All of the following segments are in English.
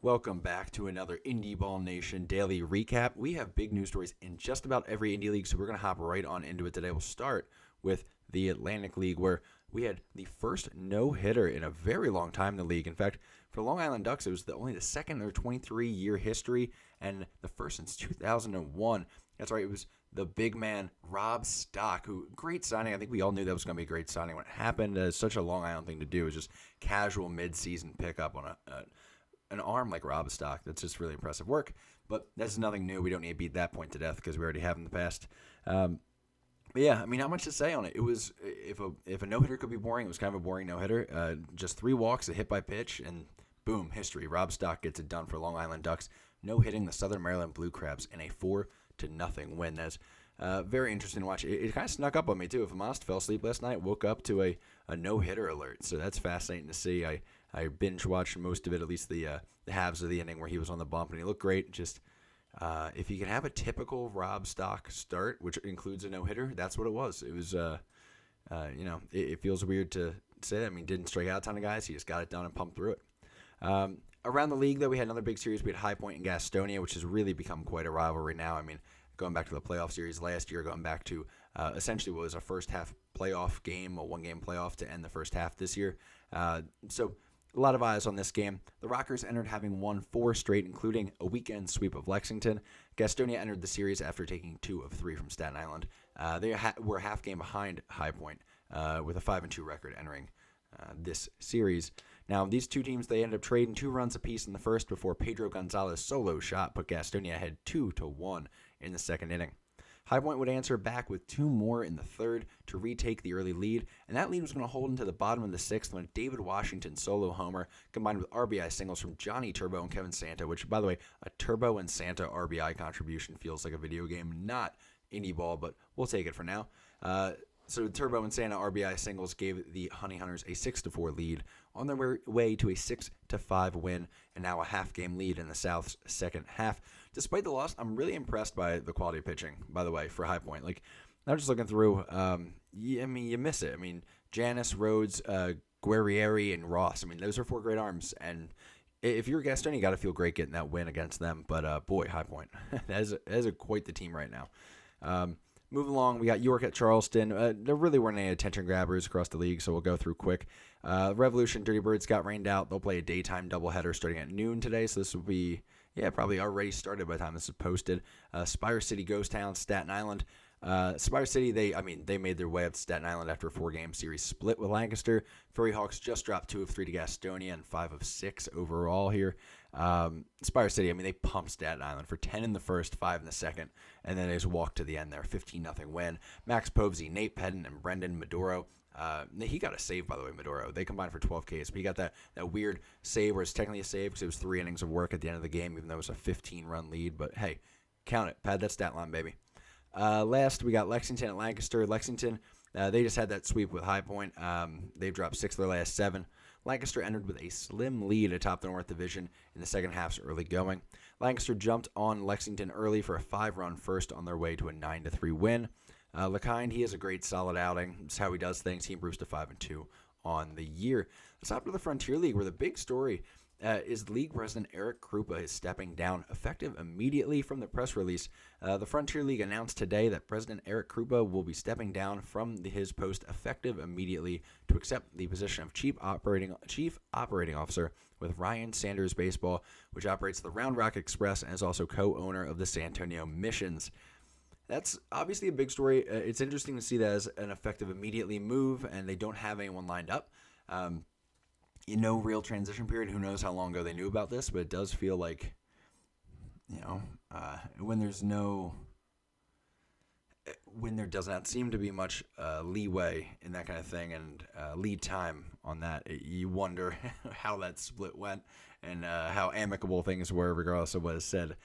Welcome back to another Indy Ball Nation daily recap. We have big news stories in just about every Indy League, so we're going to hop right on into it today. We'll start with the Atlantic League, where we had the first no-hitter in a very long time in the league. In fact, for the Long Island Ducks, it was only the second in their 23-year history, and the first since 2001. That's right, it was the big man, Rob Stock, who, great signing. I think we all knew that was going to be a great signing when it happened. It's such a Long Island thing to do. It was just casual mid-season pickup on an arm like Rob Stock. That's just really impressive work, but that's nothing new. We don't need to beat that point to death because we already have in the past. But yeah, I mean, not much to say on it. It was, if a no-hitter could be boring, it was kind of a boring no-hitter. Just 3 walks, a hit by pitch, and boom, history. Rob Stock gets it done for Long Island Ducks, no-hitting the Southern Maryland Blue Crabs in a 4-0 win. That's very interesting to watch. It kind of snuck up on me, too. If I'm honest, fell asleep last night, woke up to a no-hitter alert, so that's fascinating to see. I binge-watched most of it, at least the halves of the inning where he was on the bump, and he looked great. Just if you can have a typical Rob Stock start, which includes a no-hitter, that's what it was. It was, it feels weird to say that. I mean, didn't strike out a ton of guys. He just got it done and pumped through it. Around the league, though, we had another big series. We had High Point and Gastonia, which has really become quite a rivalry now. I mean, going back to the playoff series last year, going back to essentially what was a first-half playoff game, a one-game playoff to end the first half this year. So a lot of eyes on this game. The Rockers entered having won 4 straight, including a weekend sweep of Lexington. Gastonia entered the series after taking 2 of 3 from Staten Island. They were a half game behind High Point with a 5-2 record entering this series. Now, these two teams, they ended up trading 2 runs apiece in the first before Pedro Gonzalez's solo shot put Gastonia ahead 2-1 in the second inning. High Point would answer back with 2 more in the third to retake the early lead, and that lead was going to hold into the bottom of the 6th when David Washington's solo homer combined with RBI singles from Johnny Turbo and Kevin Santa, which, by the way, a Turbo and Santa RBI contribution feels like a video game, not Indy ball, but we'll take it for now. So Turbo and Santa RBI singles gave the Honey Hunters a 6-4 lead on their way to a 6-5 win, and now a half-game lead in the South's second half. Despite the loss, I'm really impressed by the quality of pitching, by the way, for High Point. Like, I'm just looking through, you miss it. I mean, Janice, Rhodes, Guerrieri, and Ross. I mean, those are 4 great arms, and if you're a Gastonia, you got to feel great getting that win against them. But, boy, High Point, that is quite the team right now. Moving along, we got York at Charleston. There really weren't any attention grabbers across the league, so we'll go through quick. Revolution, Dirty Birds got rained out. They'll play a daytime doubleheader starting at noon today, so this will be, probably already started by the time this is posted. Spire City, Ghost Town, Staten Island. Spire City, they made their way up to Staten Island after a 4-game series split with Lancaster. Furry Hawks just dropped 2 of 3 to Gastonia and 5 of 6 overall here. Spire City, they pumped Staten Island for 10 in the first, 5 in the second, and then they just walked to the end there, 15-0 win. Max Povsey, Nate Pedden, and Brendan Maduro. He got a save, by the way, Maduro. They combined for 12 Ks, but he got that weird save where it's technically a save because it was 3 innings of work at the end of the game, even though it was a 15-run lead. But, hey, count it. Pad that stat line, baby. Last, we got Lexington at Lancaster. Lexington, they just had that sweep with High Point. They've dropped 6 of their last 7. Lancaster entered with a slim lead atop the North Division in the second half's early going. Lancaster jumped on Lexington early for a 5-run first on their way to a 9-3 win. LeKind, he has a great solid outing. That's how he does things. He improves to 5-2 on the year. Let's hop to the Frontier League, where the big story is league president Eric Krupa is stepping down effective immediately from the press release. The Frontier League announced today that President Eric Krupa will be stepping down from his post effective immediately to accept the position of Chief Operating Officer with Ryan Sanders Baseball, which operates the Round Rock Express and is also co-owner of the San Antonio Missions. That's obviously a big story. It's interesting to see that as an effective immediately move, and they don't have anyone lined up. No real transition period. Who knows how long ago they knew about this, but it does feel like, when there does not seem to be much leeway in that kind of thing and lead time on that, you wonder how that split went and how amicable things were, regardless of what is said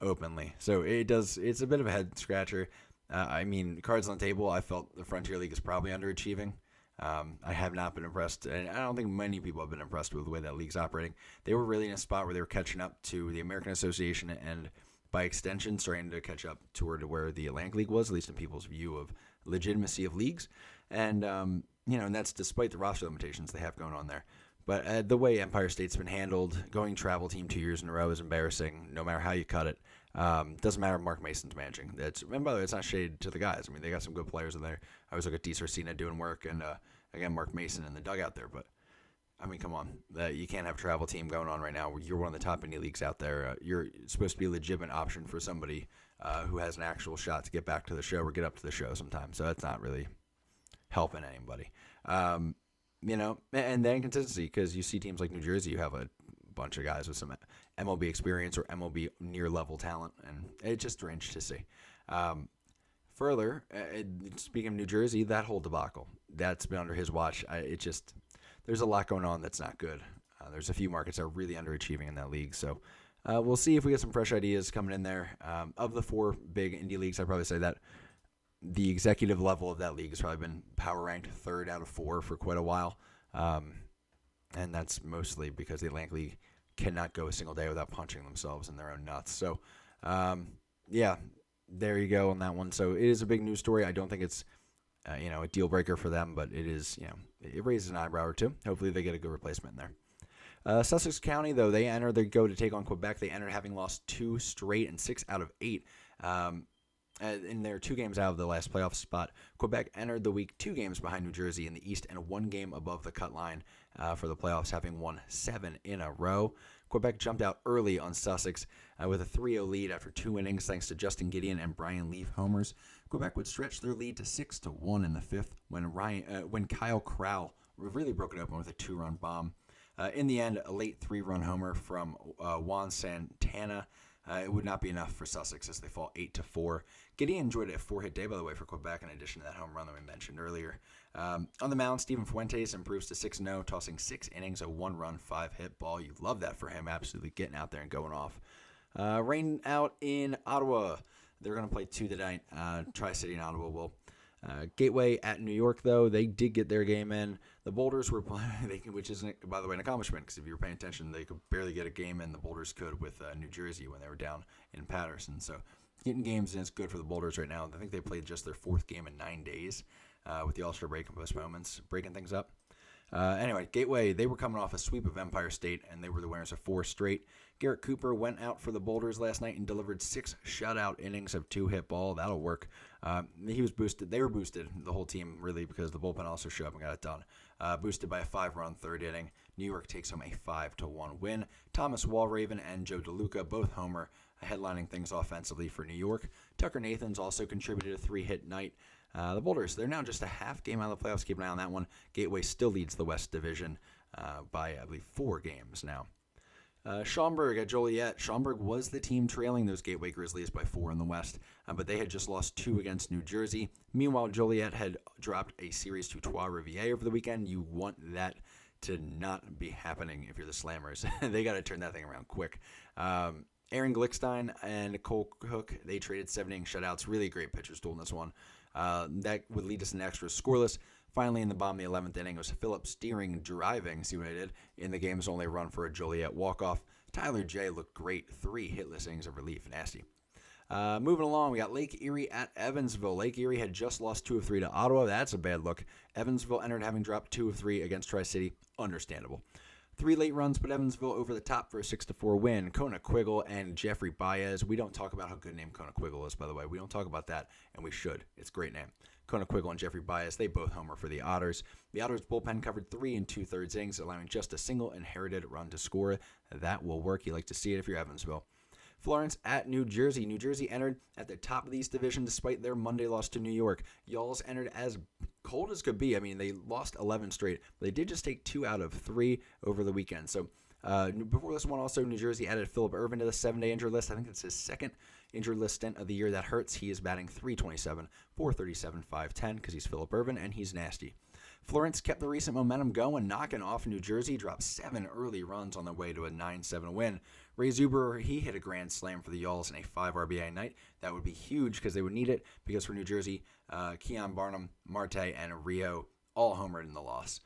openly. So it's a bit of a head scratcher. Cards on the table, I felt the Frontier League is probably underachieving. I have not been impressed, and I don't think many people have been impressed with the way that league's operating. They were really in a spot where they were catching up to the American Association and, by extension, starting to catch up toward where the Atlantic League was, at least in people's view of legitimacy of leagues. And, and that's despite the roster limitations they have going on there. But the way Empire State's been handled, going travel team 2 years in a row is embarrassing, no matter how you cut it. Doesn't matter if Mark Mason's managing. And by the way, it's not shade to the guys. I mean, they got some good players in there. I always look at DeSorcina doing work, and again, Mark Mason in the dugout there. But, I mean, come on. You can't have a travel team going on right now. You're one of the top indie leagues out there. You're supposed to be a legitimate option for somebody who has an actual shot to get back to the show or get up to the show sometime. So that's not really helping anybody. And then consistency, because you see teams like New Jersey, you have a bunch of guys with some MLB experience or MLB near-level talent, and it's just strange to see. Further, speaking of New Jersey, that whole debacle, that's been under his watch. There's a lot going on that's not good. There's a few markets that are really underachieving in that league, so we'll see if we get some fresh ideas coming in there. Of the 4 big indie leagues, I'd probably say that the executive level of that league has probably been power ranked 3rd out of 4 for quite a while. And that's mostly because the Atlantic League cannot go a single day without punching themselves in their own nuts. So, there you go on that one. So it is a big news story. I don't think it's, a deal breaker for them, but it is, it raises an eyebrow or two. Hopefully they get a good replacement in there. Sussex County, though, they go to take on Quebec. They entered having lost 2 straight and 6 out of 8. In their 2 games out of the last playoff spot. Quebec entered the week 2 games behind New Jersey in the East and 1 game above the cut line for the playoffs, having won 7 in a row. Quebec jumped out early on Sussex with a 3-0 lead after 2 innings thanks to Justin Gideon and Brian Leaf homers. Quebec would stretch their lead to 6-1 in the 5th when Kyle Crowell really broke it open with a 2-run bomb. In the end, a late 3-run homer from Juan Santana. It would not be enough for Sussex as they fall 8-4. Gideon enjoyed a 4-hit day, by the way, for Quebec, in addition to that home run that we mentioned earlier. On the mound, Steven Fuentes improves to 6-0, tossing 6 innings, a 1-run, 5-hit ball. You love that for him, absolutely getting out there and going off. Rain out in Ottawa. They're going to play 2 tonight. Tri-City and Ottawa will. Gateway at New York, though, they did get their game in. The Boulders were playing, which is, by the way, an accomplishment, because if you were paying attention, they could barely get a game in. The Boulders could with New Jersey when they were down in Patterson. So getting games in is good for the Boulders right now. I think they played just their 4th game in 9 days with the All-Star break and postponements, breaking things up. Anyway, Gateway, they were coming off a sweep of Empire State, and they were the winners of 4 straight. Garrett Cooper went out for the Boulders last night and delivered 6 shutout innings of 2-hit ball. That'll work. He was boosted. They were boosted, the whole team, really, because the bullpen also showed up and got it done. Boosted by a 5-run 3rd inning. New York takes home a 5-1 win. Thomas Walraven and Joe DeLuca both homer, headlining things offensively for New York. Tucker Nathans also contributed a 3-hit night. The Boulders, they're now just a half game out of the playoffs. Keep an eye on that one. Gateway still leads the West Division by, I believe, 4 games now. Schaumburg at Joliet. Schaumburg was the team trailing those Gateway Grizzlies by 4 in the West, but they had just lost 2 against New Jersey. Meanwhile, Joliet had dropped a series to Trois-Rivières over the weekend. You want that to not be happening if you're the Slammers. They got to turn that thing around quick. Aaron Glickstein and Cole Cook, they traded 7-inning shutouts. Really great pitchers duel in this one. That would lead us in extra scoreless. Finally, in the bottom of the 11th inning, it was Phillips steering, driving, see what I did, in the game's only run for a Joliet walk-off. Tyler J. looked great, 3 hitless innings of relief, nasty. Moving along, we got Lake Erie at Evansville. Lake Erie had just lost 2 of 3 to Ottawa. That's a bad look. Evansville entered having dropped 2 of 3 against Tri-City. Understandable. 3 late runs put Evansville over the top for a 6-4 win. Kona Quiggle and Jeffrey Baez. We don't talk about how good a name Kona Quiggle is, by the way. We don't talk about that, and we should. It's a great name. Kona Quiggle and Jeffrey Baez, they both homer for the Otters. The Otters bullpen covered 3 2/3 innings, allowing just a single inherited run to score. That will work. You like to see it if you're Evansville. Florence at New Jersey. New Jersey entered at the top of the East Division despite their Monday loss to New York. Y'all's entered as cold as could be. I mean, they lost 11 straight, but they did just take 2 out of 3 over the weekend. So before this one, also, New Jersey added Phillip Ervin to the 7-day injured list. I think it's his 2nd injured list stint of the year. That hurts. He is batting .327, .437, .510 because he's Phillip Ervin, and he's nasty. Florence kept the recent momentum going, knocking off New Jersey, dropped 7 early runs on their way to a 9-7 win. Ray Zuber, he hit a grand slam for the Y'alls in a 5 RBI night. That would be huge because they would need it because for New Jersey, Keon Barnum, Marte, and Rio all homered in the loss.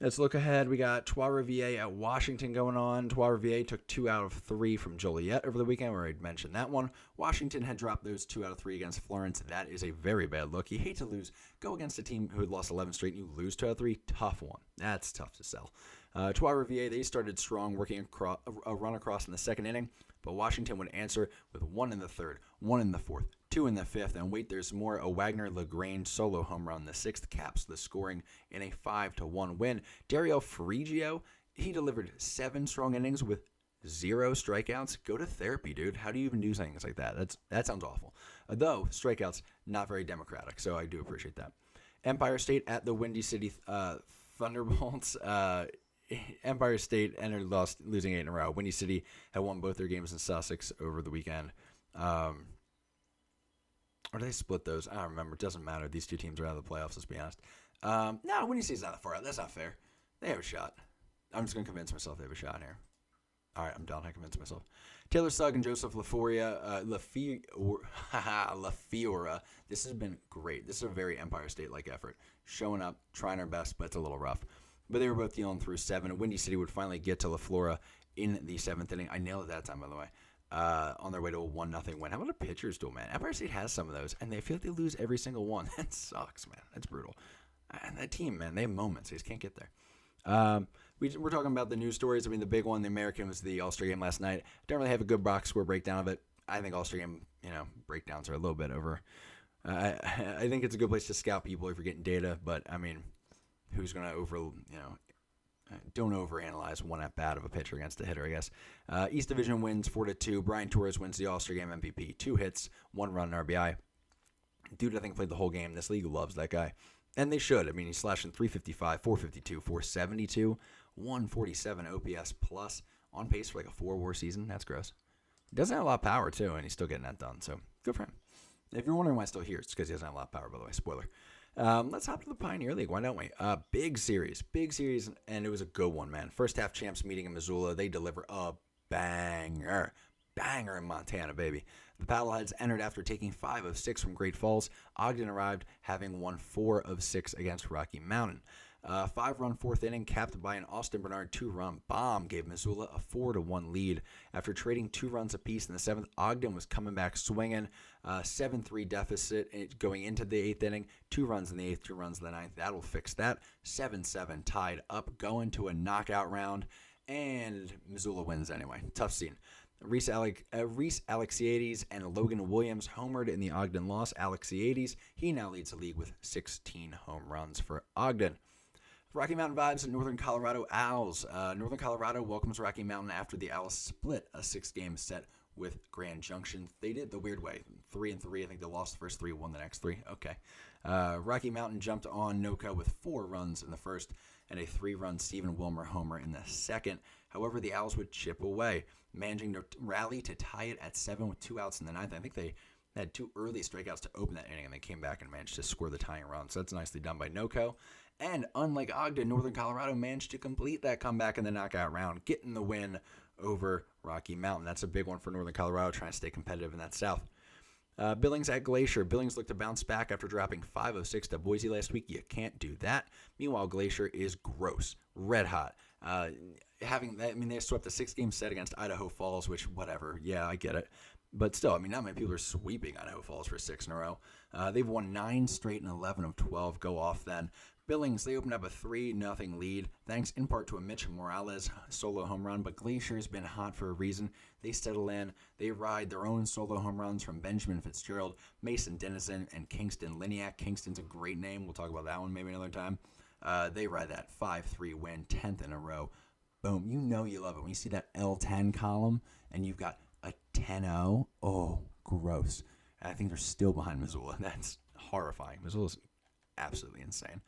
Let's look ahead. We got Trois-Rivières at Washington going on. Trois-Rivières took 2 out of 3 from Joliet over the weekend, where I'd mentioned that one. Washington had dropped those 2 out of 3 against Florence. That is a very bad look. You hate to lose. Go against a team who had lost 11 straight and you lose 2 out of 3. Tough one. That's tough to sell. Trois-Riviere, they started strong, working a run across in the second inning, but Washington would answer with 1 in the third, 1 in the fourth, 2 in the fifth, and wait, there's more. A Wagner-Lagrange solo home run, the sixth caps the scoring in a 5-1 win. Dario Friggio, he delivered 7 strong innings with 0 strikeouts. Go to therapy, dude. How do you even do things like that? That sounds awful. Though strikeouts, not very democratic, so I do appreciate that. Empire State at the Windy City Thunderbolts. Empire State losing 8 in a row. Windy City had won both their games in Sussex over the weekend. Or did they split those? I don't remember. It doesn't matter. These two teams are out of the playoffs, let's be honest. No, Windy City's not that far out. That's not fair. They have a shot. I'm just going to convince myself they have a shot here. All right, I'm done. I convinced myself. Taylor Sugg and Joseph LaFiora. This has been great. This is a very Empire State-like effort. Showing up, trying our best, but it's a little rough. But they were both dealing through 7. Windy City would finally get to LaFlora in the 7th inning. I nailed it that time, by the way. On their way to a 1-0 win. How about a pitcher's duel, man? Empire State has some of those, and they feel like they lose every single one. That sucks, man. That's brutal. And that team, man, they have moments. They just can't get there. We're talking about the news stories. I mean, the big one, the American, was the All-Star game last night. Don't really have a good box score breakdown of it. I think All-Star game, breakdowns are a little bit over. I think it's a good place to scout people if you're getting data, but, I mean, who's going to don't overanalyze one at bat of a pitcher against a hitter, I guess. East Division wins 4-2. Brian Torres wins the All-Star Game MVP. 2 hits, 1 run, and RBI. Dude, I think played the whole game. This league loves that guy. And they should. I mean, he's slashing 355, 452, 472, 147 OPS plus. On pace for like a 4-WAR season. That's gross. He doesn't have a lot of power, too, and he's still getting that done. So, good for him. If you're wondering why he's still here, it's because he doesn't have a lot of power, by the way. Spoiler. Let's hop to the Pioneer League. Why don't we? Big series, and it was a good one, man. First half champs meeting in Missoula. They deliver a banger in Montana, baby. The Paddleheads entered after taking 5 of 6 from Great Falls. Ogden arrived having won 4 of 6 against Rocky Mountain. 5-run 4th inning capped by an Austin Bernard 2-run bomb gave Missoula a 4-1 lead. After trading 2 runs apiece in the 7th, Ogden was coming back swinging. 7-3 deficit going into the 8th inning. 2 runs in the 8th, 2 runs in the 9th. That'll fix that. 7-7 tied up, going to a knockout round, and Missoula wins anyway. Tough scene. Reese Alexiades and Logan Williams homered in the Ogden loss. Alexiades, he now leads the league with 16 home runs for Ogden. Rocky Mountain vibes at Northern Colorado Owls. Northern Colorado welcomes Rocky Mountain after the Owls split a 6-game set with Grand Junction. They did the weird way. 3-3. I think they lost the first 3, won the next 3. Okay. Rocky Mountain jumped on NOCA with 4 runs in the first and a 3-run Stephen Wilmer homer in the second. However, the Owls would chip away, managing to rally to tie it at 7 with 2 outs in the 9th. I think they had 2 early strikeouts to open that inning, and they came back and managed to score the tying run. So that's nicely done by NOCO. And unlike Ogden, Northern Colorado managed to complete that comeback in the knockout round, getting the win over Rocky Mountain. That's a big one for Northern Colorado, trying to stay competitive in that South. Billings at Glacier. Billings looked to bounce back after dropping 5 of 6 to Boise last week. You can't do that. Meanwhile, Glacier is gross, red hot. They swept a 6-game set against Idaho Falls, which, whatever. Yeah, I get it. But still, not many people are sweeping Idaho Falls for 6 in a row. They've won 9 straight and 11 of 12 go off then. Billings, they opened up a 3-0 lead, thanks in part to a Mitch Morales solo home run, but Glacier's been hot for a reason. They settle in. They ride their own solo home runs from Benjamin Fitzgerald, Mason Dennison, and Kingston Liniak. Kingston's a great name. We'll talk about that one maybe another time. They ride that 5-3 win, 10th in a row. Boom. You know you love it when you see that L10 column and you've got a 10-0. Oh, gross. And I think they're still behind Missoula. That's horrifying. Missoula's absolutely insane.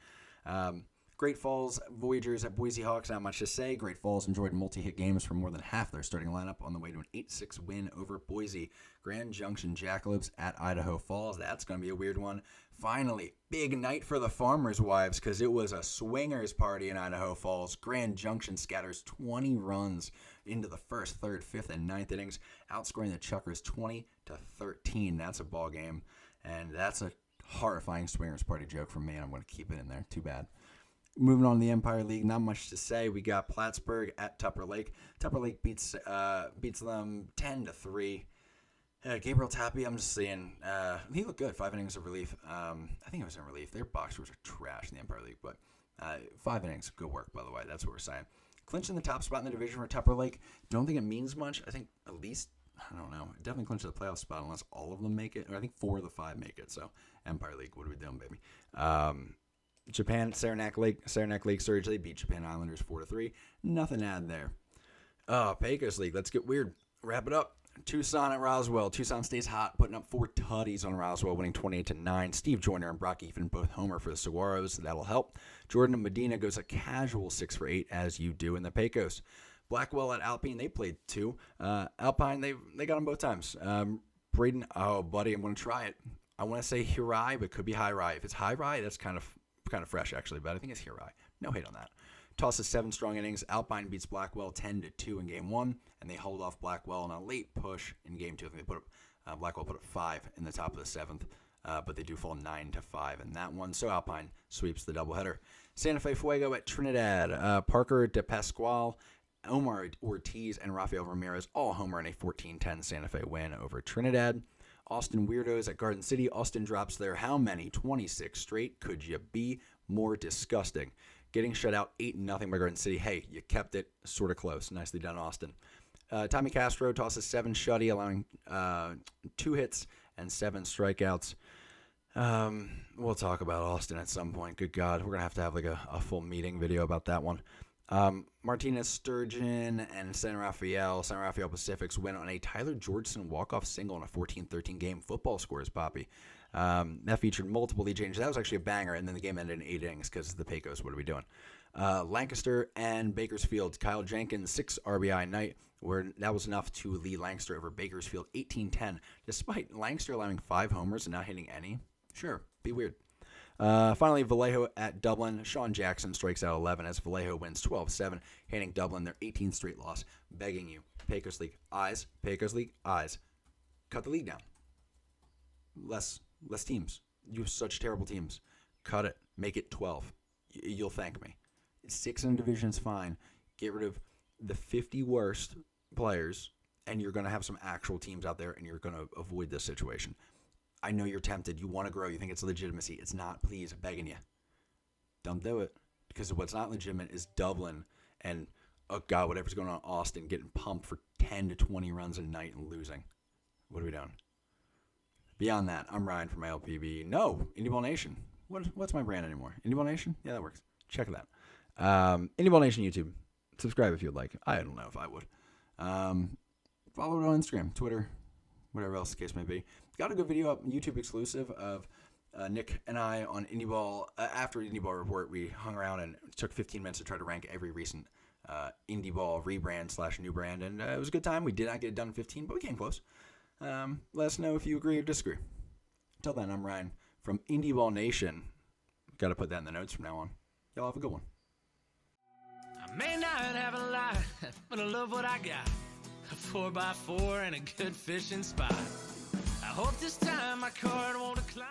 Great Falls Voyagers at Boise Hawks, not much to say. Great Falls enjoyed multi-hit games for more than half their starting lineup on the way to an 8-6 win over Boise. Grand Junction Jackalopes at Idaho Falls. That's going to be a weird one. Finally, big night for the Farmers' Wives because it was a swingers party in Idaho Falls. Grand Junction scatters 20 runs into the first, third, fifth, and ninth innings, outscoring the Chuckers 20-13. That's a ball game, and that's a horrifying swingers party joke from me, and I'm going to keep it in there. Too bad. Moving on to the Empire League, not much to say. We got Plattsburgh at Tupper Lake. Tupper Lake beats them 10-3. Gabriel Tapia, I'm just saying, he looked good. 5 innings of relief. I think it was in relief. Their box scores are trash in the Empire League, but 5 innings, good work, by the way. That's what we're saying. clinching the top spot in the division for Tupper Lake. Don't think it means much. I think at least, I don't know, definitely clinch the playoff spot unless all of them make it. Or I think 4 of the 5 make it. So Empire League, what are we doing, baby? Japan, Saranac Lake Surge, they beat Japan Islanders 4-3. Nothing to add there. Pecos League, let's get weird. Wrap it up. Tucson at Roswell. Tucson stays hot, putting up 4 tutties on Roswell, winning 28-9. Steve Joyner and Brock Eaton both homer for the Saguaros. That'll help. Jordan Medina goes a casual 6 for 8, as you do in the Pecos. Blackwell at Alpine, they played 2. Alpine, they got them both times. Braden, oh, buddy, I'm going to try it. I want to say Hirai, but it could be Hirai. If it's Hirai, that's kind of fresh, actually, but I think it's Hirai. No hate on that. Tosses 7 strong innings. Alpine beats Blackwell 10-2 in Game 1, and they hold off Blackwell on a late push in Game 2. I think they put up, Blackwell put up 5 in the top of the 7th, but they do fall 9-5 in that one. So Alpine sweeps the doubleheader. Santa Fe Fuego at Trinidad. Parker De Pasquale, Omar Ortiz, and Rafael Ramirez all homer in a 14-10 Santa Fe win over Trinidad. Austin Weirdos at Garden City. Austin drops there. How many? 26 straight. Could you be more disgusting? Getting shut out 8-0 by Garden City. Hey, you kept it sort of close. Nicely done, Austin. Tommy Castro tosses 7 shutty, allowing 2 hits and 7 strikeouts. We'll talk about Austin at some point. Good God, we're going to have like a full meeting video about that one. Martinez Sturgeon and San Rafael Pacifics win on a Tyler Georgeson walk-off single in a 14-13 game. Football scores, Poppy. That featured multiple lead changes. That was actually a banger, and then the game ended in 8 innings because of the Pecos. What are we doing? Lancaster and Bakersfield. Kyle Jenkins, 6 RBI night, where that was enough to lead Lancaster over Bakersfield 18-10, despite Lancaster allowing 5 homers and not hitting any. Sure, be weird. Finally, Vallejo at Dublin. Sean Jackson strikes out 11 as Vallejo wins 12-7, handing Dublin their 18th straight loss, begging you. Pecos League, eyes. Pecos League, eyes. Cut the league down. Less teams. You have such terrible teams. Cut it. Make it 12. You'll thank me. 6 in a division is fine. Get rid of the 50 worst players, and you're going to have some actual teams out there, and you're going to avoid this situation. I know you're tempted. You want to grow. You think it's legitimacy. It's not. Please, I'm begging you. Don't do it. Because what's not legitimate is Dublin and, oh God, whatever's going on in Austin getting pumped for 10 to 20 runs a night and losing. What are we doing? Beyond that, I'm Ryan from my LPB. No, Indy Ball Nation. What's my brand anymore? Indy Ball Nation? Yeah, that works. Check that. Indy Ball Nation YouTube. Subscribe if you'd like. I don't know if I would. Follow it on Instagram, Twitter, whatever else the case may be. Got a good video up, YouTube exclusive, of Nick and I on Indy Ball. After Indy Ball Report, we hung around and took 15 minutes to try to rank every recent Indy Ball rebrand / new brand. And it was a good time. We did not get it done in 15, but we came close. Let us know if you agree or disagree. Until then, I'm Ryan from Indy Ball Nation. Got to put that in the notes from now on. Y'all have a good one. I may not have a lot, but I love what I got. A 4x4 and a good fishing spot. I hope this time my card won't decline.